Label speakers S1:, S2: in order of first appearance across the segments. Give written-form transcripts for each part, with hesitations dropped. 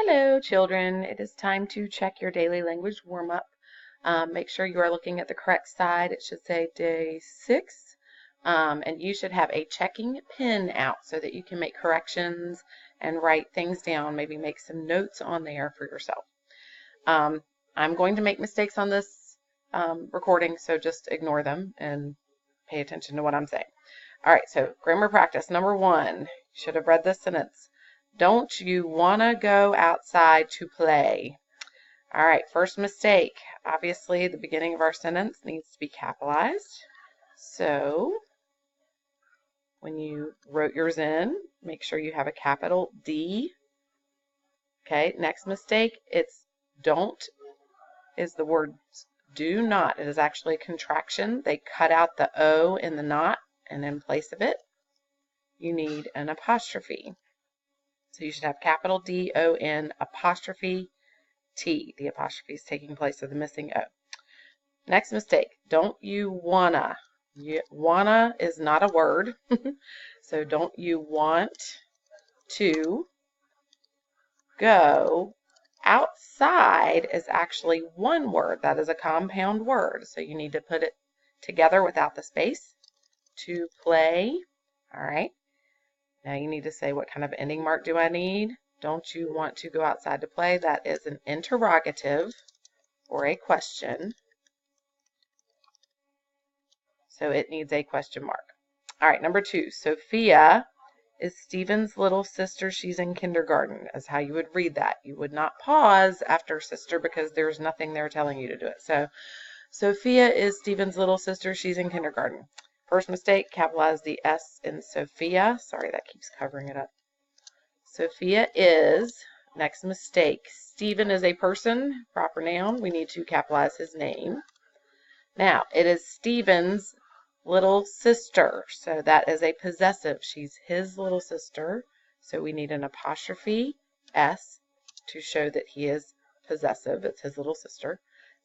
S1: Hello, children. It is time to check your daily language warm-up. Make sure you are looking at the correct side. It should say day 6. And you should have a checking pen out so that you can make corrections and write things down, maybe make some notes on there for yourself. I'm going to make mistakes on this recording, so just ignore them and pay attention to what I'm saying. All right, so grammar practice number 1. You should have read this sentence. Don't you want to go outside to play? All right, first mistake. Obviously, the beginning of our sentence needs to be capitalized. So when you wrote yours in, make sure you have a capital D. Okay, next mistake, it's don't is the word do not. It is actually a contraction. They cut out the O in the not, and in place of it, you need an apostrophe. So you should have capital D-O-N apostrophe T. The apostrophe is taking place of the missing O. Next mistake. Don't you wanna. Wanna is not a word. So don't you want to go outside is actually one word. That is a compound word. So you need to put it together without the space. To play. All right. Now you need to say, what kind of ending mark do I need? Don't you want to go outside to play? That is an interrogative or a question. So it needs a question mark. All right, number 2. Sophia is Stephen's little sister. She's in kindergarten, is how you would read that. You would not pause after sister because there's nothing there telling you to do it. So Sophia is Stephen's little sister. She's in kindergarten. First mistake, capitalize the S in Sophia. Sorry, that keeps covering it up. Sophia is, next mistake, Stephen is a person, proper noun. We need to capitalize his name. Now, it is Stephen's little sister. So that is a possessive. She's his little sister. So we need an apostrophe S to show that he is possessive. It's his little sister.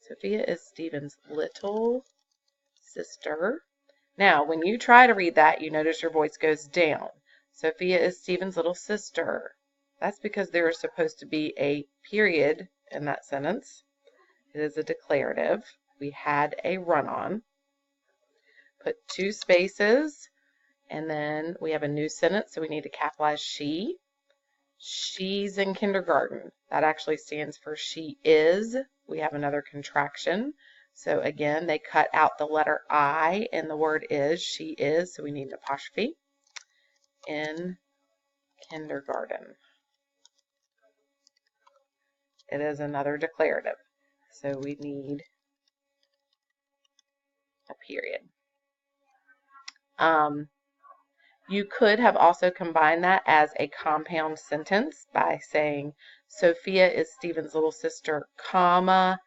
S1: Sophia is Stephen's little sister. Now, when you try to read that, you notice your voice goes down. Sophia is Stephen's little sister. That's because there is supposed to be a period in that sentence. It is a declarative. We had a run-on. Put 2 spaces, and then we have a new sentence, so we need to capitalize she. She's in kindergarten. That actually stands for she is. We have another contraction. So again, they cut out the letter I in the word is. She is, so we need an apostrophe. In kindergarten. It is another declarative. So we need a period. You could have also combined that as a compound sentence by saying Sophia is Stephen's little sister, comma,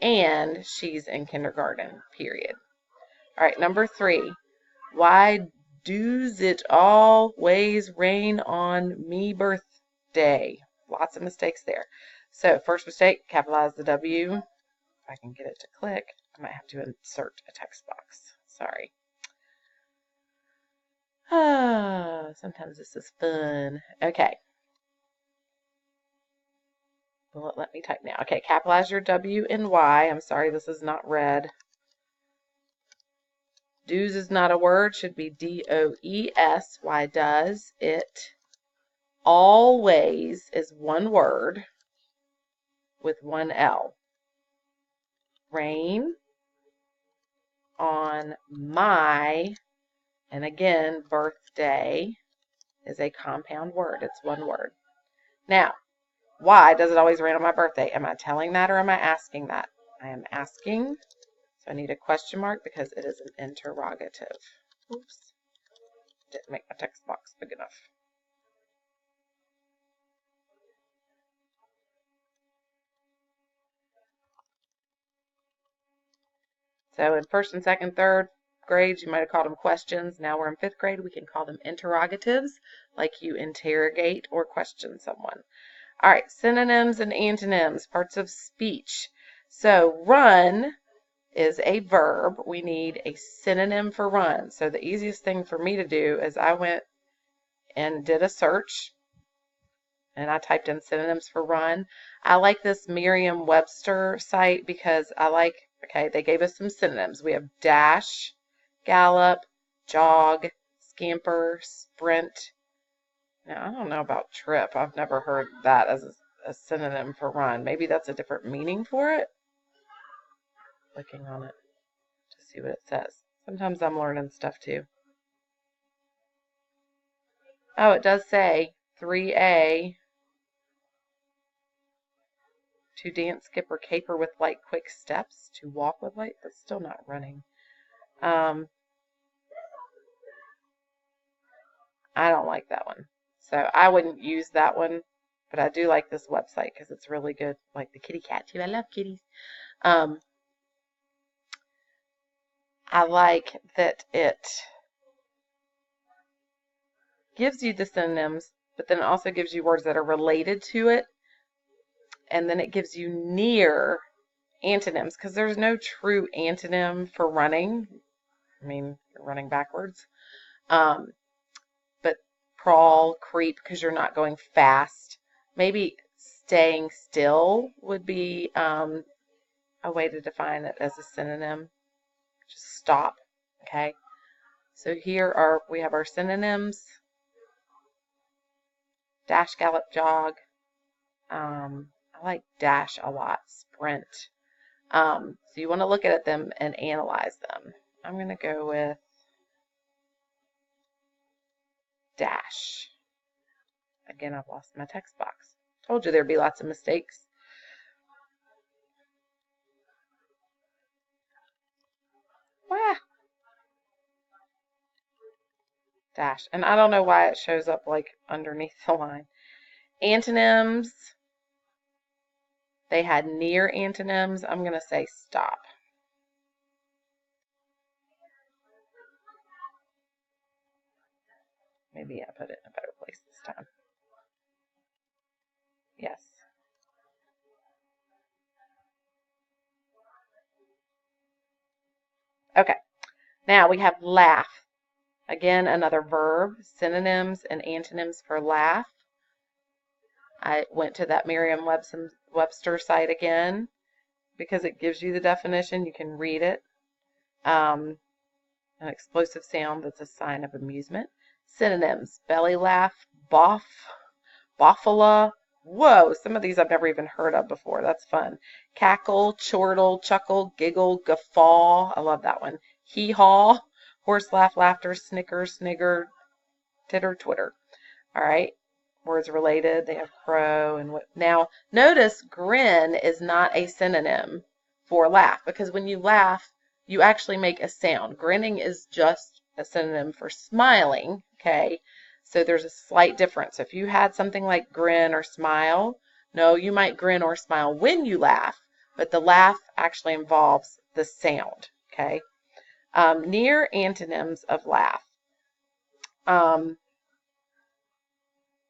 S1: and she's in kindergarten, period. All right, number 3. Why does it always rain on me birthday? Lots of mistakes there. So first mistake, capitalize the W. If I can get it to click, I might have to insert a text box. Sorry. Sometimes this is fun. Okay. Will it let me type now? Okay, capitalize your W and Y. I'm sorry, this is not red. Does is not a word, should be D-O-E-S. Why does it always is one word with one L. Rain on my, and again, birthday is a compound word. It's one word. Now, why does it always rain on my birthday? Am I telling that or am I asking that? I am asking. So I need a question mark because it is an interrogative. Oops. Didn't make my text box big enough. So in 1st and 2nd, 3rd grades, you might have called them questions. Now we're in 5th grade, we can call them interrogatives, like you interrogate or question someone. All right, synonyms and antonyms, parts of speech. So run is a verb. We need a synonym for run. So the easiest thing for me to do is I went and did a search, and I typed in synonyms for run. I like this Merriam-Webster site because okay, they gave us some synonyms. We have dash, gallop, jog, scamper, sprint. Now, I don't know about trip. I've never heard that as a synonym for run. Maybe that's a different meaning for it. Clicking on it to see what it says. Sometimes I'm learning stuff too. Oh, it does say 3A, to dance, skip, or caper with light, quick steps. To walk with light. That's still not running. I don't like that one. So I wouldn't use that one. But I do like this website because it's really good. Like the kitty cat too. I love kitties. I like that it gives you the synonyms, but then it also gives you words that are related to it. And then it gives you near antonyms because there's no true antonym for running. I mean, you're running backwards. But crawl, creep, because you're not going fast. Maybe staying still would be a way to define it as a synonym. Just stop. Okay. So here we have our synonyms. Dash, gallop, jog. I like dash a lot. Sprint. So you want to look at them and analyze them. I'm going to go with dash. Again, I've lost my text box. Told you there'd be lots of mistakes. Wow. Dash. And I don't know why it shows up like underneath the line. Antonyms. They had near antonyms. I'm going to say stop. Maybe I put it in a better place this time. Yes. Okay. Now we have laugh. Again, another verb. Synonyms and antonyms for laugh. I went to that Merriam-Webster site again because it gives you the definition. You can read it. An explosive sound that's a sign of amusement. Synonyms: belly laugh, boff, boffala. Whoa, some of these I've never even heard of before. That's fun. Cackle, chortle, chuckle, giggle, guffaw. I love that one. Hee-haw, horse laugh, laughter, snicker, snigger, titter, twitter. All right. Words related. They have crow and what. Now, notice grin is not a synonym for laugh because when you laugh, you actually make a sound. Grinning is just a synonym for smiling, okay? So there's a slight difference. If you had something like grin or smile, no, you might grin or smile when you laugh, but the laugh actually involves the sound, okay? Near antonyms of laugh.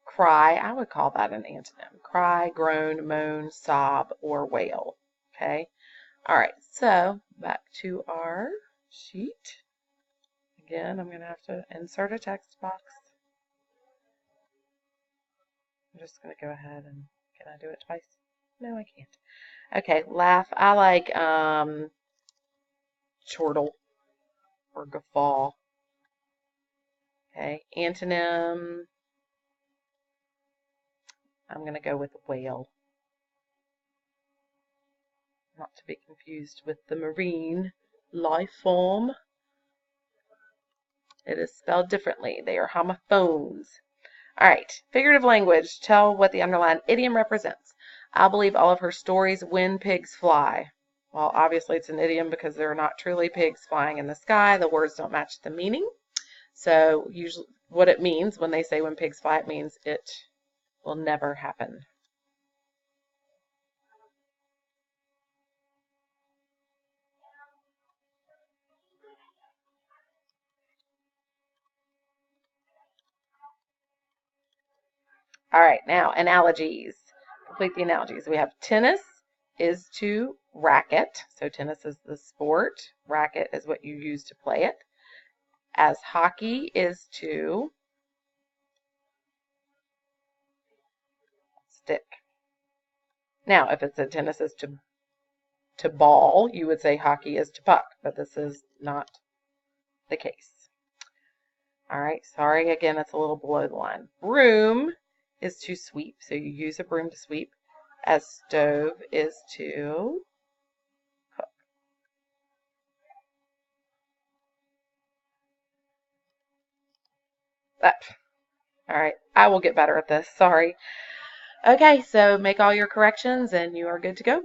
S1: Cry, I would call that an antonym. Cry, groan, moan, sob, or wail, okay? All right, so back to our sheet. Again, I'm going to have to insert a text box. I'm just going to go ahead and, can I do it twice? No, I can't. Okay, laugh. I like chortle or guffaw. Okay, antonym. I'm going to go with whale. Not to be confused with the marine life form. It is spelled differently. They are homophones. All right, figurative language. Tell what the underlined idiom represents. I believe all of her stories when pigs fly. Well, obviously it's an idiom because there are not truly pigs flying in the sky. The words don't match the meaning. So usually what it means when they say when pigs fly, it means it will never happen. All right, now analogies. Complete the analogies. We have tennis is to racket. So tennis is the sport. Racket is what you use to play it. As hockey is to Now, if it said tennis is to ball, you would say hockey is to puck, but this is not the case. All right, sorry, again, it's a little below the line. Broom is to sweep, so you use a broom to sweep, as stove is to cook. All right, I will get better at this, sorry. Okay, so make all your corrections and you are good to go.